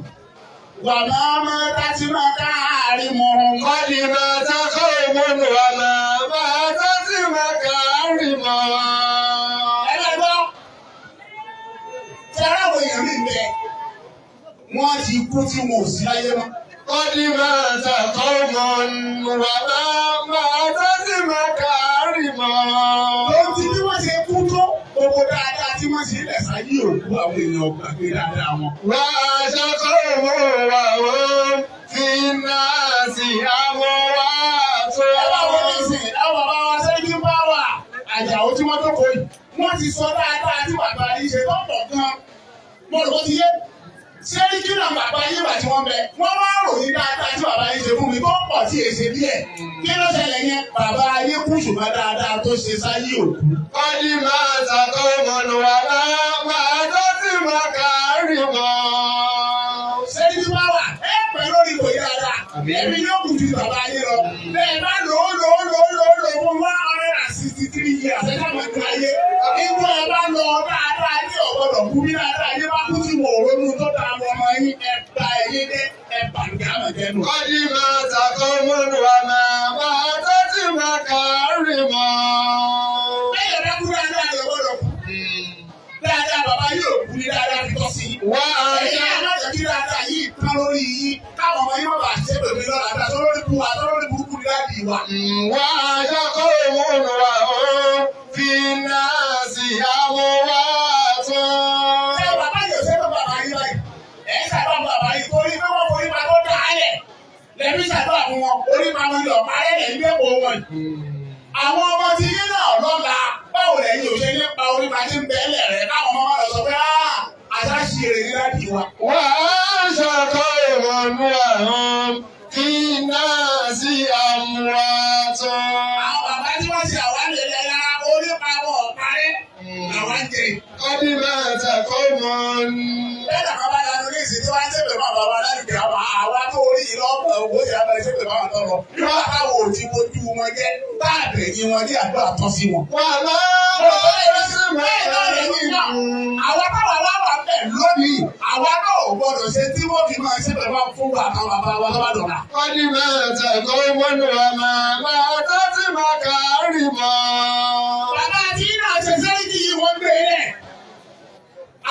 Wà máa máa tàbí máa káàárín mọ́ ọ́n. Kọ́dí máa takọ́ ìmúnú ọmọ máa tọ́sí máa kàárì mọ́. wọ́n ti kú tí wọn ò sí láyé mọ́. Kọ́dí máa tàkọ́ mọ́ wà máa tọ́sí máa kárì mọ́. Lóun ti bí wọ́n ṣe kú tó gbogbo dáadáa tí wọ́n ṣe lẹ̀ sáyé òkú àwọn èèyàn gbàgbé dáadáa wọn. Wà á ṣàkọ́ mọ́ wà wọ́n fi náà sí àmọ́ wá tó. Ẹ bá wọ́n ní sìn, àwọn bàbá wa sẹ́yìn bá wà àjàó tí wọ́n tó kọ́ yìí. Wọ́n ti sọ dáadáa tí bàbá yìí ṣe tọ́pọ̀ gan. Mo rò ó ti yé. Sẹ́yìn kí náà bàbá yìí wà tí wọ́n bẹ. Wọ́n wá ròyìn dáadáa tí bàbá yìí ṣe fún mi tó pọ̀ tí èsè díẹ̀. Kí ló ṣẹlẹ̀ yẹn? Bàbá yìí kú ṣùgbọ́n dáadáa tó ṣe sáyé òkú. Kọ́dí máa tàkọ́ mọ́ wà máa tọ́sí máa kárì mọ́. Sẹ́yìn tí wọ́n wà ẹ pẹ̀ lórí ìwé dáadáa. Èmi yóò kù ju bàbá yìí lọ. Bẹ́ẹ̀ bá lò ó fún 163 years. Ẹ̀ka mọ̀ ní ayé. Ìgbọ́ ẹ bá lọ dáadáa ní ọ̀gbọ́dọ̀ kú bí dáadáa yé bá kú sí wò ronú tó dáa lọ ọmọ yín ẹ̀ka ẹ̀yìn dé ẹ̀bà ní àmọ̀ jẹ́nu. Kọ́dí máa tàkọ́ mọ́ wà máa tọ́sí máa kárì mọ́. Lẹ́yìn ọ̀dọ́ kú dáadáa ní ọ̀gbọ́dọ̀ kú. Dáadáa bàbá yóò kú ní dáadáa fi tọ́ sí i. Wà á Ẹ̀yin alájọ kí dáadáa yìí tán lórí yìí káwọn ọmọ yín má bàa ṣe bèbè lọ́la dáa tó lórí burúkú ní láti wà. wà á ṣàkọ́ mọ́ wà ó fi náà sí àmọ́ wá tó. Ṣé bàbá yóò ṣe bàbá yín báyìí? Ẹ̀ ń ṣàdúrà bàbá yìí torí pé wọ́n forí máa tó dá alẹ̀. Lẹ́bí ṣàdúrà fún wọn, orí máa wọn lọ parẹ́ lẹ̀ ń gbẹ́wò wọn. Àwọn ọmọ tí yín náà lọ́la báwo lẹ́yìn òṣè nípa orí máa ti ń bẹ́ẹ̀lẹ̀ rẹ̀ káwọn ọmọ máa lọ sọ pé àṣà ṣe èrè ní láti wa. Wà á ṣàkọ́ mọ́ wà ó fi náà sí àmọ́ wá tó. Àwọn bàbá tí wọ́n ṣe àwárí ẹ̀yà lára orí máa wọ̀ parẹ́ làwọn jẹ. Kọ́dí máa tàkọ́ mọ́. Bẹ́ẹ̀ kan bá lanu ní ìsìn tí wọ́n ń ṣépè máa bàbá lálùkì àwọn àwa tó orí yìí lọ́pọ̀ owó ìyá bẹ̀rẹ̀ ṣépè máa tọ́ lọ. Nígbà táwọn ò ti wojú wọn jẹ́ táàbẹ̀ yín wọn ní àdúrà tọ́ sí wọn. Wà máa tọ́sí máa kárì mọ́. Àwa táwa wá wà bẹ̀ lónìí, àwa náà ò gbọdọ̀ ṣe tí wọ́n fi máa ṣépè máa fún àwọn bàbá wa lọ́wọ́ dọ̀la. Kọ́dí máa tàkọ́ mọ́ wà máa tọ́sí máa kárì mọ́. Bàbá tí náà ṣe sẹ́yìn kí wọ́n gbé lẹ̀.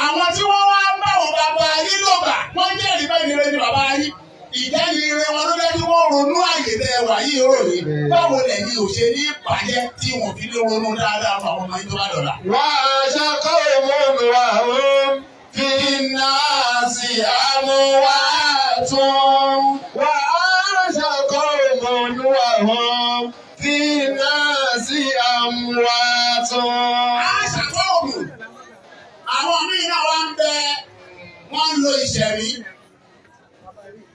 Àwọn tí wọ́n wá ń bá wọn bàbá yín lọ́gbà, wọ́n jẹ́ ìdíbẹ́ ìrere ní bàbá yín. Ìjẹ́ni ire wọn ló lẹ́bí wọ́n ronú àyè tẹ́ wà yìí ròyìn. Báwo lẹ̀yin ò ṣe ní ìpàdé tí wọ́n fi lé ronú dáadáa fún àwọn ọmọ yín tó bá dọ̀la? Wà á ṣàkọ́ mọ́ wà ó fi náà sí àmọ́ wá tó. Wà á ṣàkọ́ mọ́ wà ó fi náà sí àmọ́ wá tó. Àṣàkọ́ òmù. Àwọn míì náà wá ń bẹ, wọ́n ń lo ìṣẹ̀rí.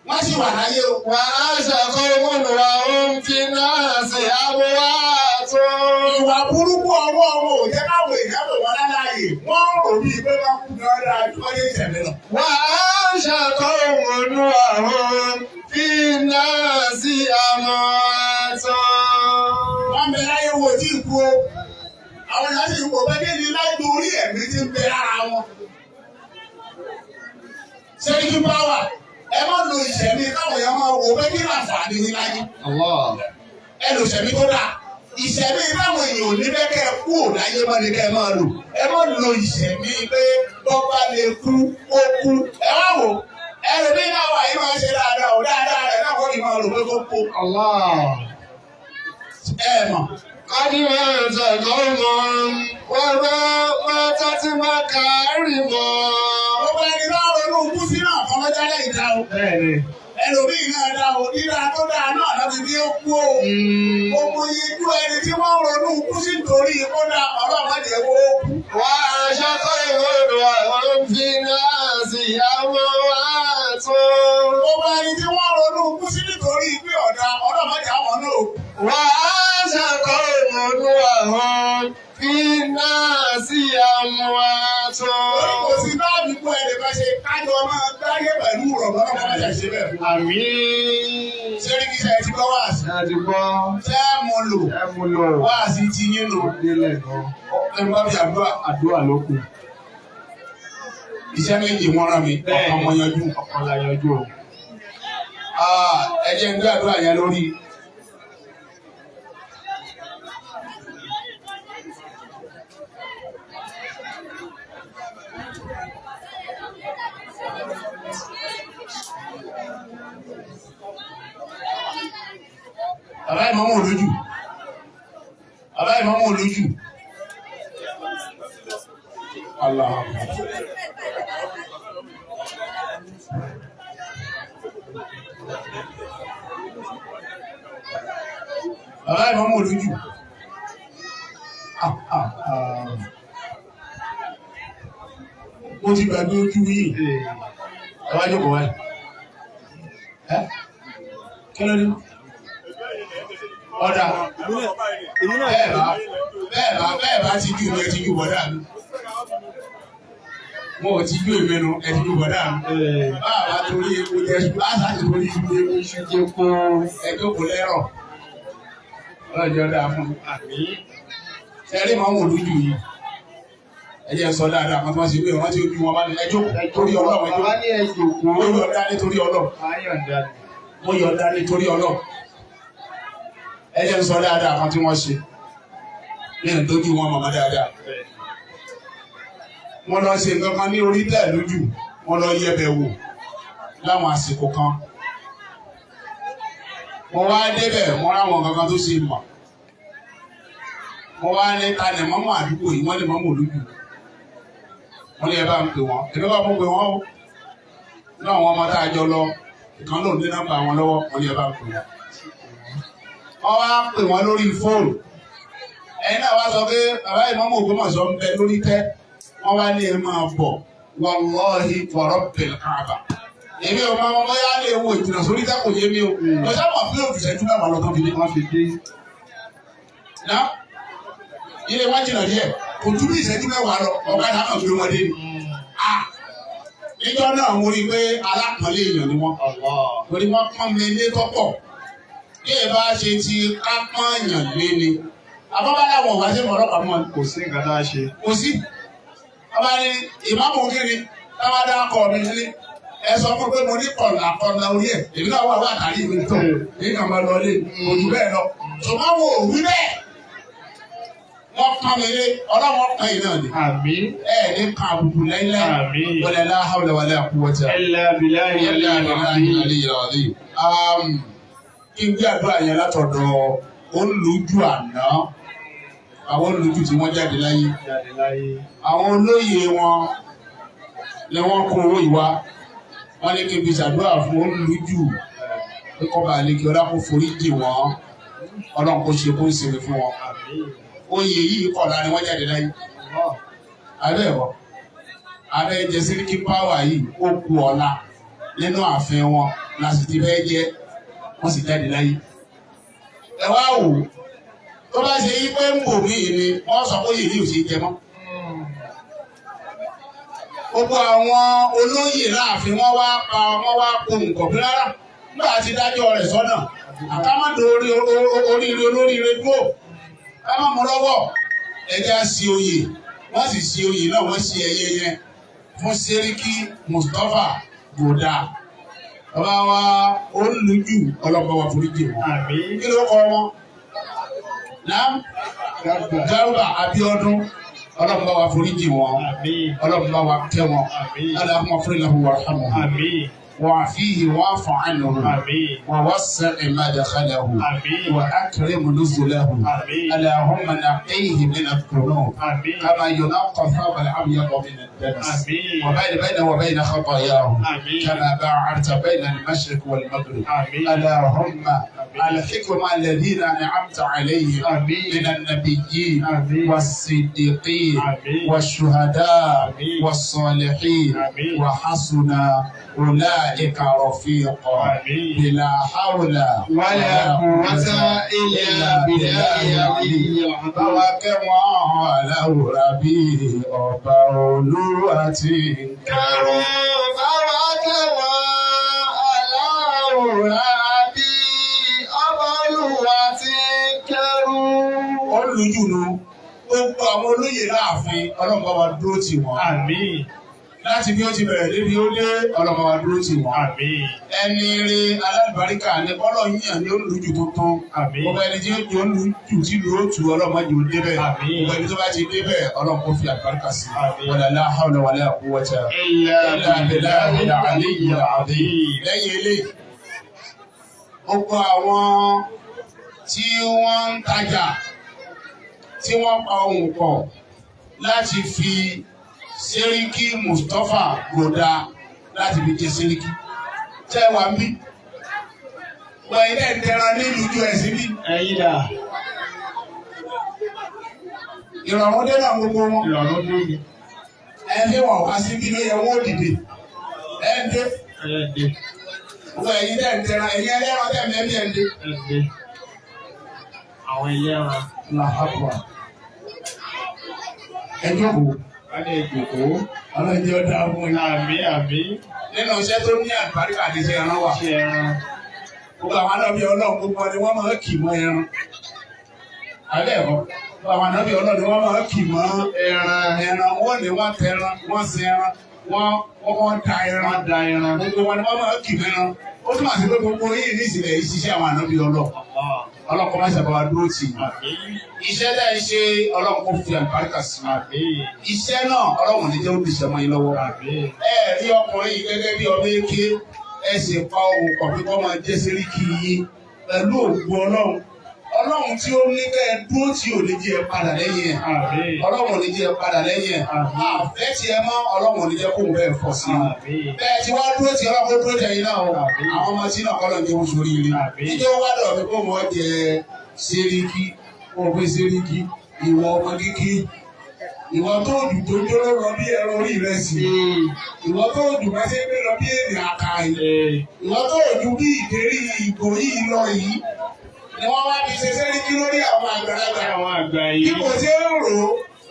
Wọ́n sì wà láyé o. Wà á ṣàkọ́ mọ́ wà ó fi náà sí àmọ́ wá tó. Ìwà burúkú ọwọ́ wọn ò jẹ́ káwọn èèyàn pè wọ́n láláyè. Wọ́n ń rò bíi pé wọ́n kú gan dáa ju ọdẹ ìṣẹ̀lẹ̀ lọ. Wà á ṣàkọ́ mọ́ wà ó fi náà sí àmọ́ wá tó. Wọ́n bẹ láyé wo tí ì kú o. Àwọn èèyàn sì ń wò pé kí ni láì torí ẹ̀mí ti ń bẹ lára wọn. Ṣéyí báwà ẹ má lo ìṣẹ̀mí káwọn èèyàn máa wò pé kí ni àǹfààní ní láyé. Ẹ lo ìṣẹ̀mí tó dáa. Ìṣẹ̀mí táwọn èèyàn ò ní fẹ́ kẹ́ ẹ kú ò láyé mọ́ ni kẹ́ ẹ máa lò. Ẹ má lo ìṣẹ̀mí pé bọ́pá lè kú ó kú. Ẹ wá wò ẹlòmíì náà wà yìí máa ń ṣe dáadáa ò dáadáa rẹ̀ náà wọ́n ní máa lò pé kó kú. Ẹ mọ̀. Kọ́dí máa tàkọ́ mọ́ wà máa tọ́sí máa kárì mọ́. Gbogbo ẹni náà ronú kú sí náà kọ́ lọ́jà lẹ́yìn dá o. Bẹ́ẹ̀ni. Ẹlòmíì náà dá o. Dídá tó dáa náà lọ́bi bí ó kú o. Gbogbo ijú ẹni tí wọ́n ronú kú sí nítorí kódà ọlọ́mọdé wo kú. Wà á ṣàkọ́ wà ó fi náà sí àmọ́ wá tó. Gbogbo ẹni tí wọ́n ronú kú sí nítorí pé ọ̀dà ọlọ́mọdé àwọn náà kú. Wà á ṣàkọ́ wà ó fi náà sí àmọ́ wá tó. Orí kò sí náà bí kú ẹni bá ṣe kájọ máa gbáyé pẹ̀lú rọ̀bọ̀n náà máa ṣe bẹ́ẹ̀. Àmín. Ṣé rí kí ṣe ti gbọ́ wá sí? Ẹ ti gbọ́. Ṣé mo lò? Ẹ mú lò. Wá sí ti yín lò. Délẹ̀ gan. Ẹnu bá fi àdúrà. Àdúrà ló kù. Iṣẹ́ méjì wọ́n rán mi, ọ̀kan mọ yanjú. Ọ̀kan la yanjú o. Ẹ jẹ́ ń gbé àdúrà yẹn lórí. ìmọ̀mọ́ olójú. Bàbá ìmọ̀mọ́ olójú. Allah. Bàbá ìmọ̀mọ́ olójú. Mo ti gbàgbé ojú yìí. Bàbá jókòó wáyé. Kí ló dé? Ọ̀dà bẹ́ẹ̀ bá ti ju ìwé ti ju bọ̀dá mi. Mo ò ti ju ìmẹ́nu ẹ ti ju bọ̀dá mi. Báwa torí epo jẹ ṣùgbọ́n àṣà ti torí ìṣúgbó epo ìṣúgbó kó ẹjọ́ kò lẹ́rọ̀. Ọlọ́jọ́ dáa fún mi. Ṣẹ́rí máa ń wò lójú yìí. Ẹ jẹ́ sọ dáadáa kan tí wọ́n ṣe pé wọ́n ti ojú wọn bá ní ẹjọ́ torí Ọlọ́run ẹjọ́. Mo yọ̀ọ̀dá nítorí Ọlọ́run. Mo yọ̀ọ̀dá nítorí Ọlọ́run. Ẹ jẹ́ sọ dáadáa kan tí wọ́n ṣe. Nínú tójú wọn màmá dáadáa. Wọ́n lọ ṣe nǹkan kan ní orí tẹ̀ lójú. Wọ́n lọ yẹ̀bẹ̀ wò láwọn àsìkò kan. Mo wá débẹ̀ mo ráwọn kankan tó ṣe mọ̀. Mo wá ní tanẹ̀ mọ́mọ́ àdúgbò yìí wọ́n lè mọ́mọ́ olójú. Wọ́n ní ẹ bá ń pè wọ́n. Èmi bá mú pè wọ́n o. Náà àwọn ọmọ tá a jọ lọ. Ìkan ló ní nọ́mbà wọn lọ́wọ́. Wọ́n ní ẹ bá ń pè wọ́n. Wọ́n wá pè wọ́n lórí fóònù. Ẹ̀yin náà wá sọ pé bàbá ìmọ̀mọ́ Ògbómọ̀ṣọ́ ń bẹ lórí tẹ́. Wọ́n wá ní ẹ máa bọ̀. Wallahi wa rabbil Kaaba. Èmi ò máa mọ́ yá lè wo ìjìnà sórí tẹ́ kò yé mi o. Mo sábà pé òfìsẹ́jú mẹ́wàá lọ́tọ́ fi dé. Wọ́n fi dé. Náà ilé wá jìnà díẹ̀ kò tún bí ìṣẹ́jú mẹ́wàá lọ ọ̀kadà náà gbé wọn dé ni. Níjọ́ náà mo rí i pé alápọ̀nlé èèyàn ni wọ́n. Torí wọ́n pọ́n mi lé tọ́pọ̀. Bí ẹ bá ṣe ti ká pọ́n èèyàn lé ni. Àbábá làwọn ọ̀gá ṣe mọ̀ọ́rọ̀ pàmò. Kò sí nǹkan tá a ṣe. Kò sí. Ọba ni ìmáàmù kiri táwa dá kọ mi nílé. Ẹ sọ fún pé mo ní kọ̀ọ̀nà orí ẹ̀. Èmi náà wà wá àtàrí ìwé tó. Èyí kàn máa lọ lé. Kò jù bẹ́ẹ̀ lọ. Ṣùgbọ́n wo òwú bẹ́ẹ̀. Wọ́n kàn mí lé ọlọ́wọ́ kan yìí náà ni. Àmín. Ní kan àbùkù láíláí. Àmín. Wala la hawla wala quwwata. Illa billahi aliyyil azim. Kí n gbé àdúrà yẹn látọ̀dọ̀ olùlójú àná. Àwọn olùlójú tí wọ́n jáde láyé. Àwọn olóyè wọn ni wọ́n kó owó ìwá. Wọ́n ní kí n fi ṣàdúrà fún olùlójú. Pé kọ́ba àlekí ọlá kó forí jì wọ́n. Ọlọ́run kó ṣe kó ń sinmi fún wọn. Oyè yìí kọ̀ọ̀la ni wọ́n jáde láyé. Abẹ́ ẹ̀kọ́. Abẹ́ jẹ síríkì páwà yìí ó kú ọ̀la nínú ààfin wọn láti ti fẹ́ jẹ́ wọ́n sì jáde láyé. Ẹ wá wò tó bá ṣe yí pé ń bò mí ni wọ́n sọ pé yìí ò ṣe jẹ mọ́. Gbogbo àwọn olóyè láàfin wọ́n wá kó nǹkan bí rárá nígbà tí dájọ́ rẹ̀ sọ́nà àkámọ́dé oríire olóríire dúró. Ká má mú lọ́wọ́ ẹja sí oyè wọ́n sì sí oyè náà wọ́n sí ẹyẹ yẹn fún Sẹ́ríkì Mustapha Gòdà. Bàbá wa olùlójú ọlọ́pàá wa foríjì wọn. Kí ló kọ́ wọn? Garba Abíọ́dún ọlọ́pàá wa foríjì wọn. Ọlọ́pàá wa kẹ́ wọn. Allahumma ighfir lahu warhamhu. وعافيه واعف عنه ووسع مدخله وأكرم نزله اللهم نقيه من الذنوب كما ينقى الثوب الأبيض من الدنس وبين بينه وبين خطاياه كما باعدت بين المشرق والمغرب اللهم الحكم الذين أنعمت عليهم من النبيين والصديقين والشهداء والصالحين وحسن أولئك رفيقا بلا حول ولا قوة إلا بالله العلي العظيم. Báwákẹ́wọ̀n aláwòrábí ọba Olúwa tí ń kẹ́rù. Báwákẹ́wọ̀n aláwòrábí ọba Olúwa tí ń kẹ́rù. Olùjú nu gbogbo àwọn olóyè láàfin ọlọ́mọba wa dúró tì wọ́n. Àmín. Láti bí ó ti bẹ̀rẹ̀ débi ó dé ọlọ́mọba wa dúró tì wọ́n. Àmín. Ẹni ire alábàríkà ní bọ́lọ̀ yíyàn ní olùjú tuntun. Àmín. Gbogbo ẹni tí ó di olùjú tí ló tu ọlọ́mọdé ò débẹ̀. Àmín. Gbogbo ẹni tó bá ti débẹ̀ ọlọ́mọ kó fi àlùbáríkà sí. Àmín. Wala la hawla wala quwwata Illa billahi al-aliyyil azim. Lẹ́yìn eléyìí, gbogbo àwọn tí wọ́n ń tajà tí wọ́n pa ohùn pọ̀ láti fi Sẹ́ríkì Mustapha Gbọ̀dá láti fi jẹ Sẹ́ríkì. Tẹ́ wà ń bí. Wọ́n ilé ìtẹ̀ràn nílùú ju ẹ̀sìn bí. Ẹyin dà. Ìrọ̀rùn dé náà gbogbo wọn. Ìrọ̀rùn dé ni. Ẹni wọn wá síbi ló yẹ wọ́n dìde. Ẹ̀ǹdé. Ẹ̀ẹ́dẹ̀. Wọ́n ẹ̀yin tẹ̀ ń tẹ̀ràn ẹ̀yin ẹlẹ́rọ tẹ̀ mẹ́bí ẹ̀ǹdé. Ẹ̀ẹ́dẹ̀. Àwọn ẹlẹ́ran. Làhàbà. Ẹjọ́ kò. Wọ́n lè jòkó. Ọlọ́jọ́ dá fún yín. Àmín àmín. Nínú iṣẹ́ tó ní àlùbáríkà àti iṣẹ́ ẹran wà. Ṣé ẹran? Gbogbo àwọn anábì Ọlọ́run gbogbo ni wọ́n máa ń kì mọ́ ẹran. Àbẹ́ ẹ̀kọ́. Gbogbo àwọn anábì Ọlọ́run ni wọ́n máa ń kì mọ́ ẹran. Wọ́n ní wọ́n tẹ ẹran, wọ́n sin ẹran, wọ́n da ẹran. Wọ́n da ẹran. Gbogbo wọn ni wọ́n máa ń kì mọ́ ẹran. Ó túmọ̀ sí pé gbogbo yìí ní ìsìlẹ̀ yìí ṣiṣẹ́ àwọn anábì Ọlọ́run. Ọlọ́run kọ́ máa ṣàbàwá dúró tì í. Iṣẹ́ náà ṣe Ọlọ́run kó fi àlùbáríkà sí. Iṣẹ́ náà Ọlọ́run ní jẹ́ ó ti ṣẹmọ yín lọ́wọ́. Ẹ rí ọkùnrin yìí gẹ́gẹ́ bí ọmọ eke ẹ sì pa ohùn pọ̀ pé kọ́ máa jẹ́ Sẹ́ríkì yín pẹ̀lú òògùn Ọlọ́run. Ọlọ́run tí ó ní kẹ́ ẹ dúró tí ò ní jẹ́ ẹ padà lẹ́yìn ẹ̀. Ọlọ́run ò ní jẹ́ ẹ padà lẹ́yìn ẹ̀. Àfẹ́ tí ẹ mọ́ Ọlọ́run ò ní jẹ́ kó ń bẹ́ẹ̀ fọ̀ sí i. Bẹ́ẹ̀ tí wá dúró tí Ọlọ́run dúró jẹ yín náà o. Àwọn ọmọ tí náà kọ́ lọ́n jẹ́ oṣù oríire. Jíjẹ́ wá dọ̀ mí kó mọ́ jẹ Sẹ́ríkì, kó o fi Sẹ́ríkì, ìwọ ọmọ kíkí. Ìwọ tó dù tó dúró lọ bí ẹran orí rẹ̀ sí. Ìwọ tó dù bá ṣe gbé lọ bí èrè àkàyè. Ìwọ tó dù bí ìdérí ìgò yìí lọ yìí. Ni wọ́n wá fi ṣe Sẹ́ríkì lórí àwọn àgbàlagbà. Àwọn àgbà yìí. Bí kò ṣe ń rò ó,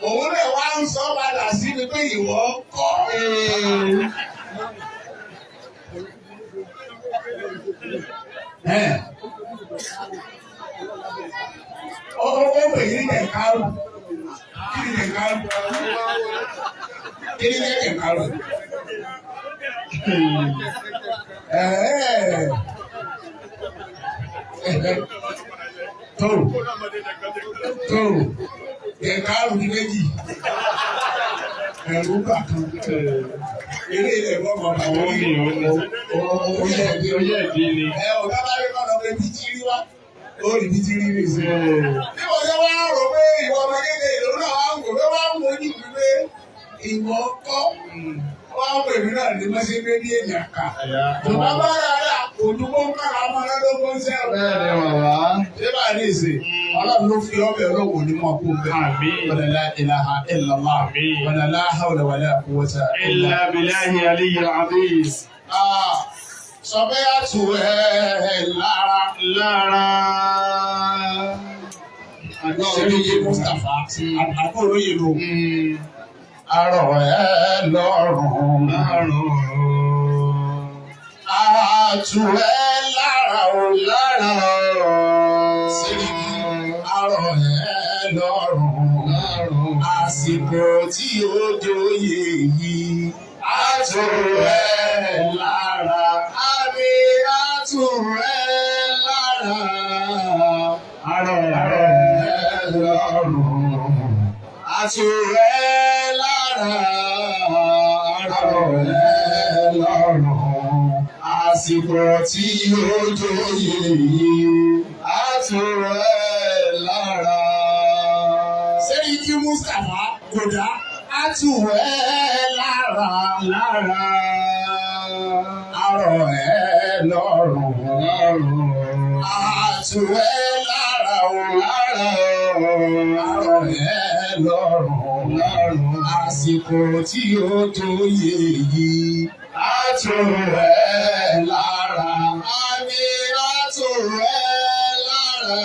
òun náà wá ń sọ padà sí ni pé ìwọ kọ́. Ó pè yín kẹ̀kárù. Kí ni kẹ̀kárù? Kí ni kẹ̀kárù? Tó kẹ̀kárù ní méjì. Ẹ̀rú bà kan. Eré ilẹ̀ gbọ́ bàbá wọn ni oyè ẹ̀dín ni. Ọ̀gá bá rí kọ́nà pé bí tí rí wá. Ó rí bí tí rí rí sí. Bí mo ṣe wá rò pé ìwọ ọmọ kékeré ìlú náà wá ń wò pé wá ń wo ojú mi pé ìwọ kọ́. Wọ́n á pè mí náà ní mọ́sí pé bí ènìyàn kà. Tùmọ̀ bá rárá òdúgbò ń kára ọmọ lọ́dọ́gbọ́n sẹ́wọ̀n. Bẹ́ẹ̀ni bàbá. Ṣé bá a ní ìsìn? Ọlọ́run ló fi ọbẹ̀ olóògùn ní mọ̀ kó bẹ́ẹ̀. Wala la ilaha illallah. Wala la hawla wala quwwata Illa billahi aliyyil azim. Sọ pé a tù ẹ́ lára. Sẹ́ríkì Mustapha àbúrò olóyè ló. Arọ̀ ẹ́ lọ́rùn. Àtù ẹ́ lára o lára o. Sẹ́ríkì arọ̀ ẹ́ lọ́rùn. Àsìkò tí ó joyè yìí. Àtù ẹ́ lára. Àmì àtù ẹ́ lára. Arọ̀ ẹ́ lọ́rùn. Àtù ẹ́ lára. Arọ̀ ẹ́ lọ́rùn. Àsìkò tí ó joyè yìí. Àtù ẹ́ lára. Sẹ́ríkì Mustapha Gbọ̀dá. Àtù ẹ́ lára. Arọ̀ ẹ́ lọ́rùn. Àtù ẹ́ lára o lára o. Arọ̀ ẹ́ lọ́rùn. Àsìkò tí ó joyè yìí. Àtù ẹ́ lára. Àmì àtù ẹ́ lára.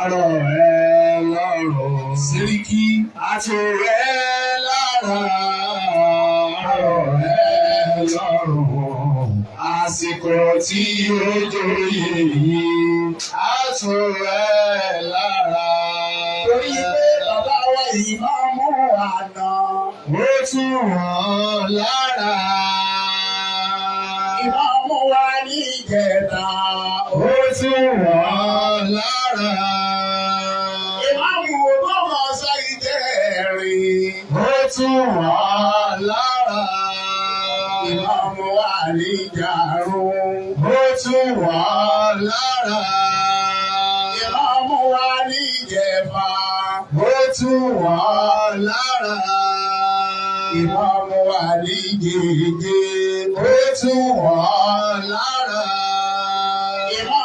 Arọ̀ ẹ́ lọ́rùn. Sẹ́ríkì àtù ẹ́ lára. Arọ̀ ẹ́ lọ́rùn. Àsìkò tí ó joyè yìí. Àtù ẹ́ lára. Torí pé bàbá wa yìí máa mú àná. Ó tún wọ́n lára. Ìmáàmù wa ní ìjẹta. Ó tún wọ́n lára. Ìmáàmù ọgbọ́n sọ ìjẹrin. Ó tún wọ́n lára. Ìmáàmù wa ní ìjàrún. Ó tún wọ́n lára. tù wọ́n lára. Ìmáàmù Àlí gègé ó tù wọ́n lára.